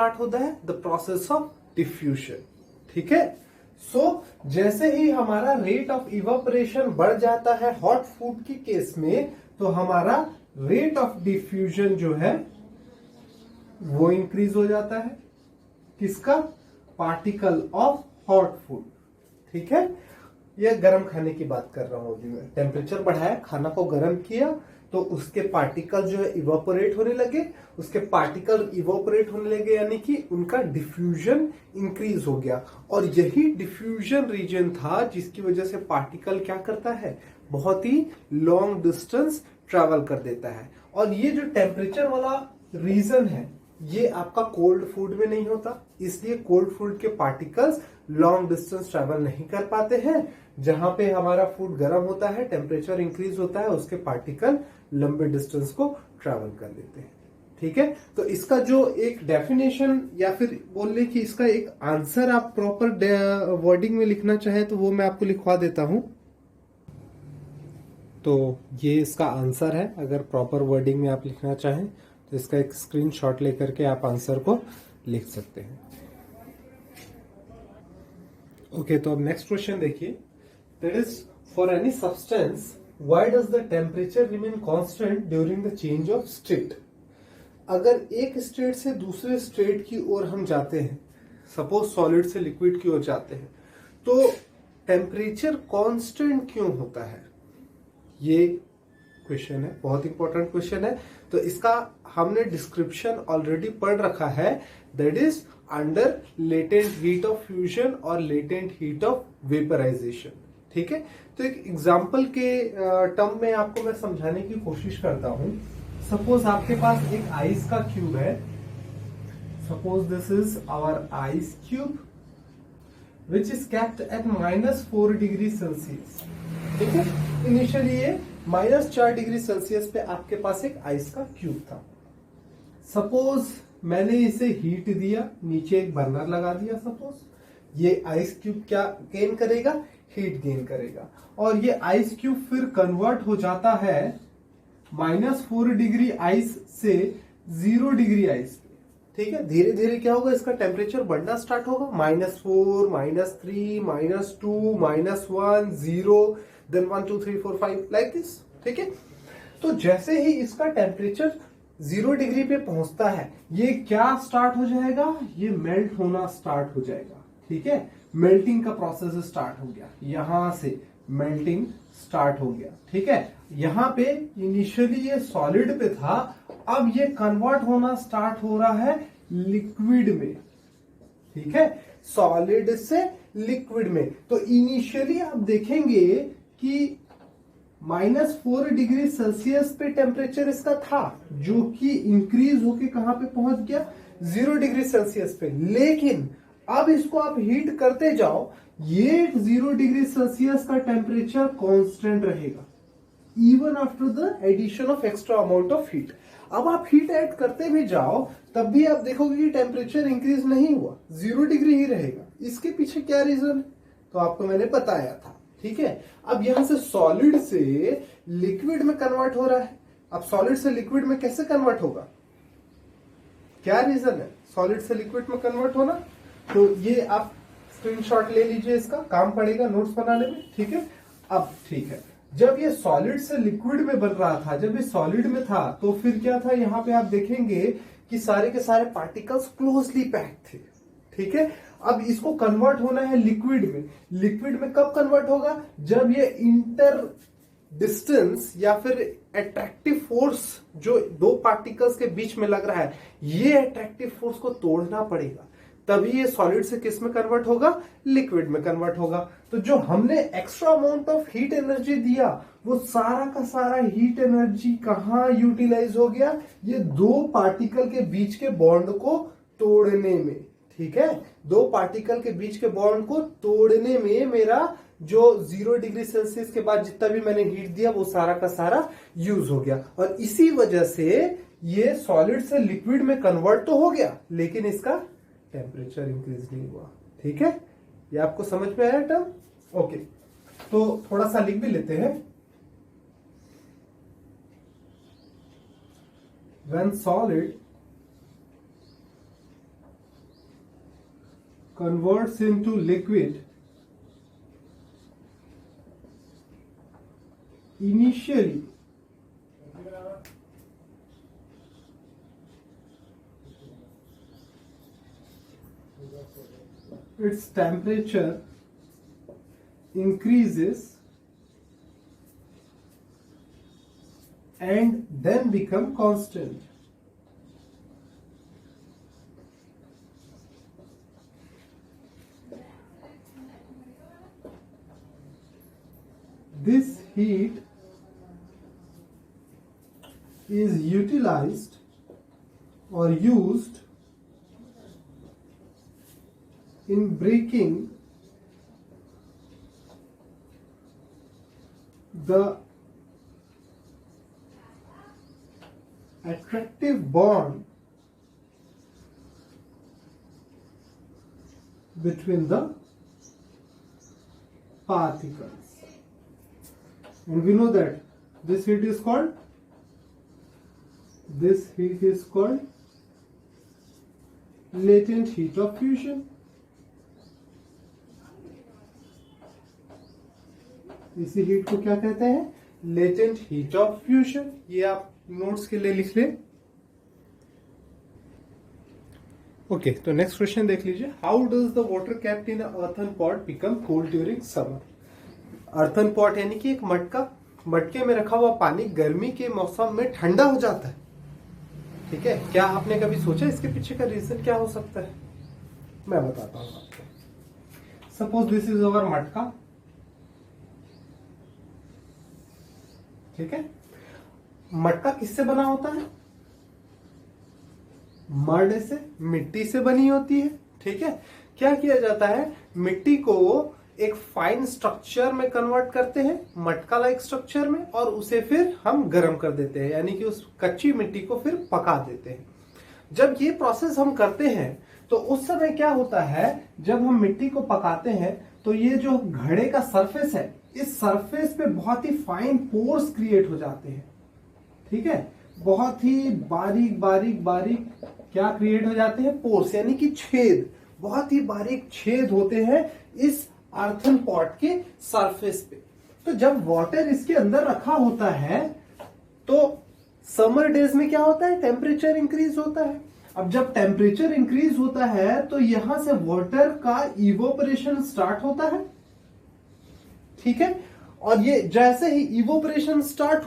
Start होता है the process of diffusion. ठीक है, सो जैसे ही हमारा रेट ऑफ इवापोरेशन बढ़ जाता है हॉट फूड के केस में, तो हमारा रेट ऑफ डिफ्यूजन जो है वो इंक्रीज हो जाता है। किसका? Particle of hot food. ठीक है, ये गर्म खाने की बात कर रहा हूं अभी मैं। टेम्परेचर बढ़ाया, खाना को गर्म किया, तो उसके पार्टिकल जो है इवापोरेट होने लगे। उसके पार्टिकल इवापोरेट होने लगे यानी कि उनका डिफ्यूजन इंक्रीज हो गया। और यही डिफ्यूजन रीजन था जिसकी वजह से पार्टिकल क्या करता है, बहुत ही लॉन्ग डिस्टेंस ट्रेवल कर देता है। और ये जो टेम्परेचर वाला रीजन है ये आपका कोल्ड फूड में नहीं होता, इसलिए कोल्ड फूड के पार्टिकल्स लॉन्ग डिस्टेंस ट्रेवल नहीं कर पाते हैं। जहां पे हमारा फूड गर्म होता है, टेम्परेचर इंक्रीज होता है, उसके पार्टिकल लंबे डिस्टेंस को ट्रेवल कर लेते हैं। ठीक है, तो इसका जो एक डेफिनेशन या फिर बोल ले कि इसका एक आंसर आप प्रॉपर वर्डिंग में लिखना चाहे तो वो मैं आपको लिखवा देता हूं। तो ये इसका आंसर है। अगर प्रॉपर वर्डिंग में आप लिखना चाहें तो इसका एक स्क्रीनशॉट लेकर के आप आंसर को लिख सकते हैं। ओके, तो अब नेक्स्ट क्वेश्चन देखिए। That is for any substance why does the temperature remain constant during the change of state. अगर एक स्टेट से दूसरे स्टेट की ओर हम जाते हैं, सपोज सॉलिड से लिक्विड की ओर जाते हैं, तो टेम्परेचर कांस्टेंट क्यों होता है? ये क्वेश्चन है, बहुत इंपॉर्टेंट क्वेश्चन है। तो इसका हमने डिस्क्रिप्शन ऑलरेडी पढ़ रखा है। That is under latent heat of fusion और लेटेंट हीट ऑफ वेपराइजेशन। ठीक है, तो एक एग्जांपल के टर्म में आपको मैं समझाने की कोशिश करता हूं। सपोज आपके पास एक आइस का क्यूब है। Suppose this is our ice cube which is kept at -4 degree Celsius. ठीक है, इनिशियली ये -4 डिग्री सेल्सियस पे आपके पास एक आइस का क्यूब था। सपोज मैंने इसे हीट दिया, नीचे एक बर्नर लगा दिया। सपोज ये आइस क्यूब क्या गेन करेगा, हीट गेन करेगा। और ये आइस क्यूब फिर कन्वर्ट हो जाता है -4 डिग्री आइस से 0 डिग्री आइस पे। ठीक है, धीरे धीरे क्या होगा, इसका टेम्परेचर बढ़ना स्टार्ट होगा। -4, -3, -2, -1, 0, देन 1 2 3 4 5 लाइक दिस। ठीक है, तो जैसे ही इसका टेम्परेचर 0 डिग्री पे पहुंचता है, ये क्या स्टार्ट हो जाएगा, ये मेल्ट होना स्टार्ट हो जाएगा। ठीक है, मेल्टिंग का प्रोसेस स्टार्ट हो गया, यहां से मेल्टिंग स्टार्ट हो गया। ठीक है, यहां पे इनिशियली ये सॉलिड पे था, अब ये कन्वर्ट होना स्टार्ट हो रहा है लिक्विड में। ठीक है, सॉलिड से लिक्विड में। तो इनिशियली आप देखेंगे कि -4 डिग्री सेल्सियस पे टेम्परेचर इसका था, जो कि इंक्रीज होके कहां पे पहुंच गया, 0 डिग्री सेल्सियस पे। लेकिन अब इसको आप हीट करते जाओ, ये 0 डिग्री सेल्सियस का टेम्परेचर कांस्टेंट रहेगा even after the addition of extra amount of heat. अब आप हीट ऐड करते भी जाओ तब भी आप देखोगे कि टेम्परेचर इंक्रीज नहीं हुआ, 0 डिग्री ही रहेगा। इसके पीछे क्या रीजन है, तो आपको मैंने बताया था। ठीक है, अब यहां से सॉलिड से लिक्विड में कन्वर्ट हो रहा है। अब सॉलिड से लिक्विड में कैसे कन्वर्ट होगा, क्या रीजन है सॉलिड से लिक्विड में कन्वर्ट होना? तो ये आप स्क्रीनशॉट ले लीजिए, इसका काम पड़ेगा नोट्स बनाने में। ठीक है, अब ठीक है, जब ये सॉलिड से लिक्विड में बन रहा था, जब ये सॉलिड में था, तो फिर क्या था, यहां पे आप देखेंगे कि सारे के सारे पार्टिकल्स क्लोजली पैक्ड थे। ठीक है, अब इसको कन्वर्ट होना है लिक्विड में। लिक्विड में कब कन्वर्ट होगा, जब ये इंटर डिस्टेंस या फिर अट्रैक्टिव फोर्स जो दो पार्टिकल्स के बीच में लग रहा है, ये अट्रैक्टिव फोर्स को तोड़ना पड़ेगा, तभी ये सॉलिड से किस में कन्वर्ट होगा, लिक्विड में कन्वर्ट होगा। तो जो हमने extra amount of heat energy दिया, वो सारा का सारा हीट एनर्जी कहां यूटिलाइज हो गया, ये दो पार्टिकल के बीच के बॉन्ड को तोड़ने में। ठीक है, दो पार्टिकल के बीच के बॉन्ड को तोड़ने में मेरा जो 0 डिग्री सेल्सियस के बाद जितना भी मैंने हीट दिया वो सारा का सारा यूज हो गया। और इसी वजह से ये सॉलिड से लिक्विड में कन्वर्ट तो हो गया, लेकिन इसका टेम्परेचर इंक्रीज नहीं हुआ। ठीक है, ये आपको समझ में आया टर्म? ओके, तो थोड़ा सा लिख भी लेते हैं। When solid converts into liquid, initially its temperature increases and then become constant. This heat is utilized or used in breaking the attractive bond between the particles. And we know that this heat is called latent heat of fusion. इसी heat को क्या कहते हैं? Latent heat of fusion. ये आप notes के लिए लिख लें। ओके, तो नेक्स्ट क्वेश्चन देख लीजिए। How does the water kept in earthen pot become cold during summer? Earthen pot यानी कि एक मटके में रखा हुआ पानी गर्मी के मौसम में ठंडा हो जाता है। ठीक है, क्या आपने कभी सोचा इसके पीछे का रीजन क्या हो सकता है? मैं बताता हूं आपको। सपोज दिस इज अवर मटका। ठीक है, मटका किससे बना होता है? मड से, मिट्टी से बनी होती है। ठीक है, क्या किया जाता है? मिट्टी को एक फाइन स्ट्रक्चर में कन्वर्ट करते हैं, मटका लाइक स्ट्रक्चर में, और उसे फिर हम गर्म कर देते हैं, यानी कि उस कच्ची मिट्टी को फिर पका देते हैं। जब ये प्रोसेस हम करते हैं तो उस समय क्या होता है, जब हम मिट्टी को पकाते हैं तो ये जो घड़े का सरफेस है, इस सरफेस पे बहुत ही फाइन पोर्स क्रिएट हो जाते हैं। ठीक है, बहुत ही बारीक बारीक बारीक क्या क्रिएट हो जाते हैं? पोर्स, यानी कि छेद। बहुत ही बारीक छेद होते हैं इस अर्थन पॉट के सरफेस पे। तो जब वाटर इसके अंदर रखा होता है तो समर डेज में क्या होता है? टेम्परेचर इंक्रीज होता है। अब जब टेम्परेचर इंक्रीज होता है तो यहां से वाटर का इवोपरेशन स्टार्ट होता है। ठीक है, और ये जैसे ही इवोपरेशन स्टार्ट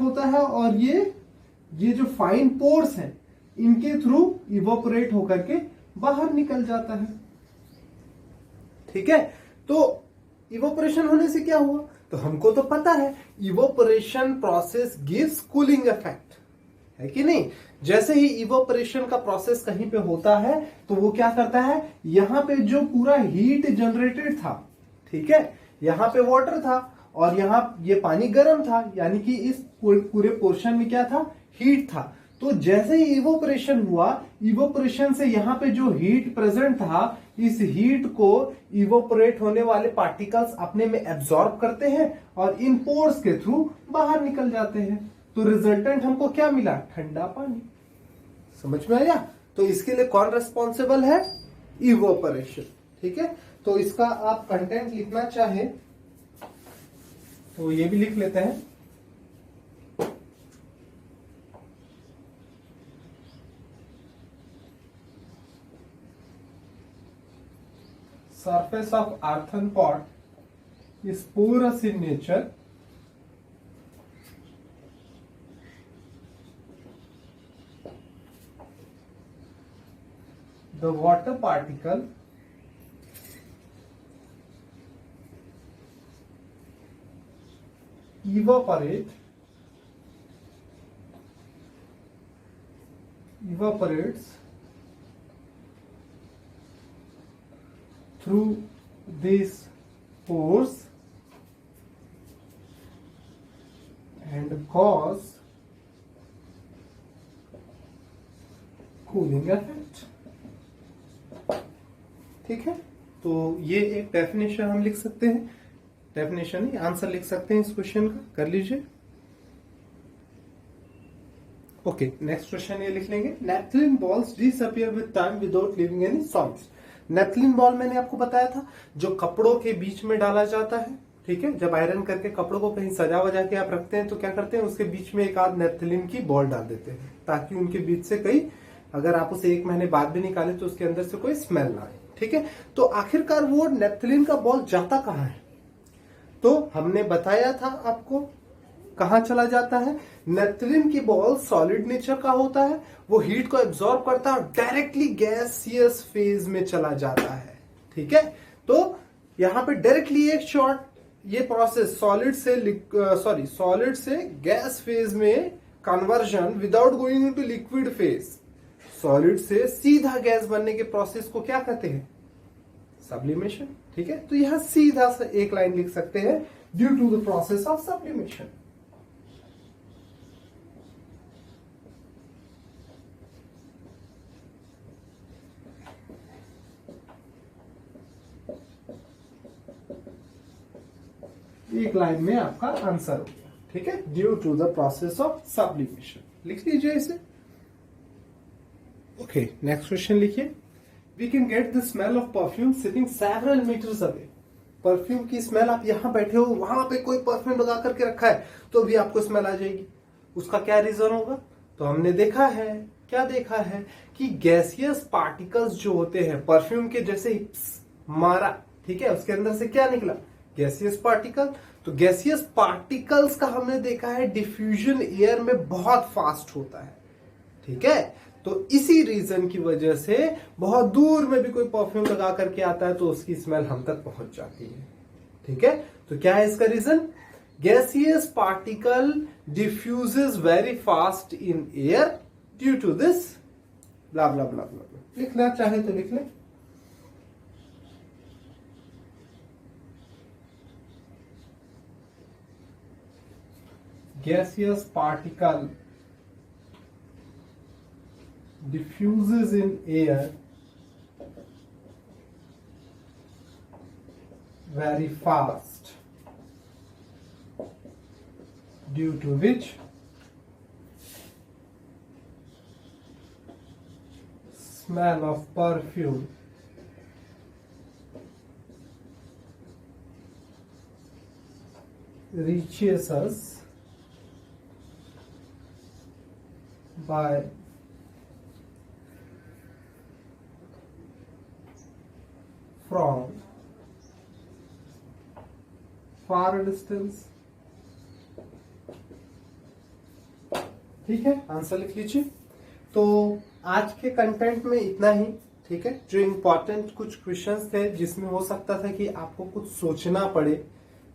होता है और ये जो फाइन पोर्स हैं इनके थ्रू इवोपरेट होकर के बाहर निकल जाता है। ठीक है, तो इवोपरेशन होने से क्या हुआ? तो हमको तो पता है evaporation process gives cooling effect, है कि नहीं? जैसे ही इवोपरेशन का प्रोसेस कहीं पे होता है तो वो क्या करता है, यहां पे जो पूरा हीट जनरेटेड था, ठीक है, यहां पे वाटर था और यहां ये पानी गर्म था, यानी कि इस पूरे पोर्शन में क्या था? हीट था। तो जैसे ही इवोपरेशन हुआ, इवोपरेशन से यहां पे जो हीट प्रेजेंट था, इस हीट को इवोपरेट होने वाले पार्टिकल्स अपने में एब्जॉर्ब करते हैं और इन पोर्स के थ्रू बाहर निकल जाते हैं। तो रिजल्टेंट हमको क्या मिला? ठंडा पानी। समझ में आया? तो इसके लिए कौन रेस्पॉन्सिबल है? इवोपरेशन। ठीक है, तो इसका आप कंटेंट लिखना चाहे तो ये भी लिख लेते हैं। Surface of earthen pot is porous in nature. The water particle evaporates through these pores and cause cooling effect। ठीक है, तो ये एक डेफिनेशन हम लिख सकते हैं, डेफिनेशन नहीं, आंसर लिख सकते हैं इस क्वेश्चन का। कर लीजिए। ओके, नेक्स्ट क्वेश्चन ये लिख लेंगे, naphthalene balls disappear with time without leaving any sounds. Naphthalene ball मैंने आपको बताया था जो कपड़ों के बीच में डाला जाता है, ठीक है। जब आयरन करके कपड़ों को कहीं सजा वजा के आप रखते हैं तो क्या करते हैं, उसके बीच में एक आध नेपथलीन की बॉल डाल देते हैं ताकि उनके बीच से कहीं, अगर आप उसे 1 महीने बाद भी निकाले तो उसके अंदर से कोई स्मेल ना आए, ठीक है। तो आखिरकार वो नेपथलीन का बॉल जाता कहाँ है, तो हमने बताया था आपको कहां चला जाता है। नेपथलीन की बॉल सॉलिड नेचर का होता है, वो हीट को एब्जॉर्ब करता है और डायरेक्टली गैसियस फेज में चला जाता है, ठीक है। तो यहां पे डायरेक्टली एक शॉट ये प्रोसेस सॉलिड से गैस फेज में conversion without going into liquid phase, solid से सीधा गैस बनने के प्रोसेस को क्या कहते हैं, सब्लिमेशन, ठीक है। तो यहां सीधा सा एक लाइन लिख सकते हैं, due to the process of sublimation. एक लाइन में आपका आंसर हो गया, ठीक है, due to the process of sublimation. लिख लीजिए इसे। ओके, नेक्स्ट क्वेश्चन लिखिए, we can get the smell of perfume sitting several metres away. Perfume की स्मेल, आप यहां बैठे हो, वहां पे कोई परफ्यूम लगा करके रखा है तो भी आपको स्मेल आ जाएगी। उसका क्या रीजन होगा, तो हमने देखा है, क्या देखा है कि गैसियस पार्टिकल्स जो होते हैं परफ्यूम के जैसे ही मारा, ठीक है, उसके अंदर से क्या निकला, गैसियस पार्टिकल। तो गैसियस पार्टिकल्स का हमने देखा है डिफ्यूजन एयर में बहुत फास्ट होता है, ठीक है। तो इसी रीजन की वजह से बहुत दूर में भी कोई परफ्यूम लगा करके आता है तो उसकी स्मेल हम तक पहुंच जाती है, ठीक है। तो क्या है इसका reason, gaseous particle diffuses very fast in air due to this blah blah blah blah. लिखना चाहे तो लिख ले। Gaseous particle diffuses in air very fast, due to which smell of perfume reaches us by from far distance, ठीक है। Answer लिख लीजिए। तो आज के कंटेंट में इतना ही, ठीक है। जो इंपॉर्टेंट कुछ क्वेश्चंस थे जिसमें हो सकता था कि आपको कुछ सोचना पड़े,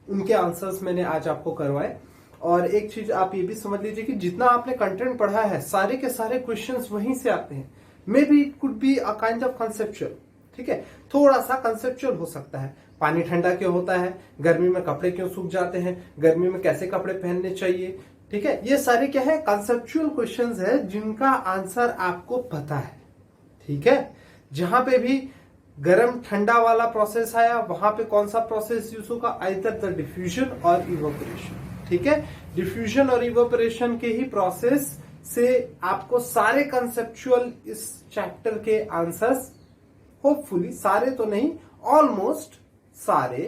उनके आंसर्स मैंने आज आपको करवाए। और एक चीज आप ये भी समझ लीजिए कि जितना आपने कंटेंट पढ़ा है सारे के सारे क्वेश्चंस वहीं से आते हैं। May be it could be a kind of conceptual, ठीक है, थोड़ा सा कंसेप्चुअल हो सकता है। पानी ठंडा क्यों होता है, गर्मी में कपड़े क्यों सूख जाते हैं, गर्मी में कैसे कपड़े पहनने चाहिए, ठीक है। ये सारे क्या है, कंसेप्चुअल क्वेश्चंस है जिनका आंसर आपको पता है, ठीक है। जहां पे भी गर्म ठंडा वाला प्रोसेस आया वहां पे कौन सा प्रोसेस यूज होगा, आइदर द डिफ्यूजन और इवोपरेशन, ठीक है। डिफ्यूजन और इवोपरेशन के ही प्रोसेस से आपको सारे कंसेप्चुअल इस चैप्टर के आंसर्स, होपफुली सारे तो नहीं, ऑलमोस्ट सारे,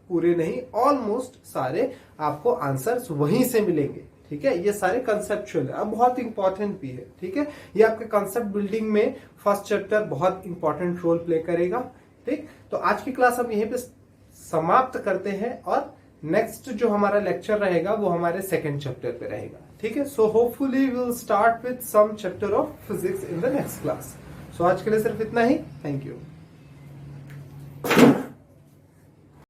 पूरे नहीं, ऑलमोस्ट सारे आपको आंसर्स वहीं से मिलेंगे, ठीक है। ये सारे कंसेप्चुअल है, अब बहुत इंपॉर्टेंट भी है, ठीक है। ये आपके कंसेप्ट बिल्डिंग में फर्स्ट चैप्टर बहुत इंपॉर्टेंट रोल प्ले करेगा, ठीक। तो आज की क्लास हम यहीं पे समाप्त करते हैं और नेक्स्ट जो हमारा लेक्चर रहेगा वो हमारे सेकेंड चैप्टर पे रहेगा, ठीक है। So hopefully we will start with some chapter of physics in the next class. So आज के लिए सिर्फ इतना ही। Thank you.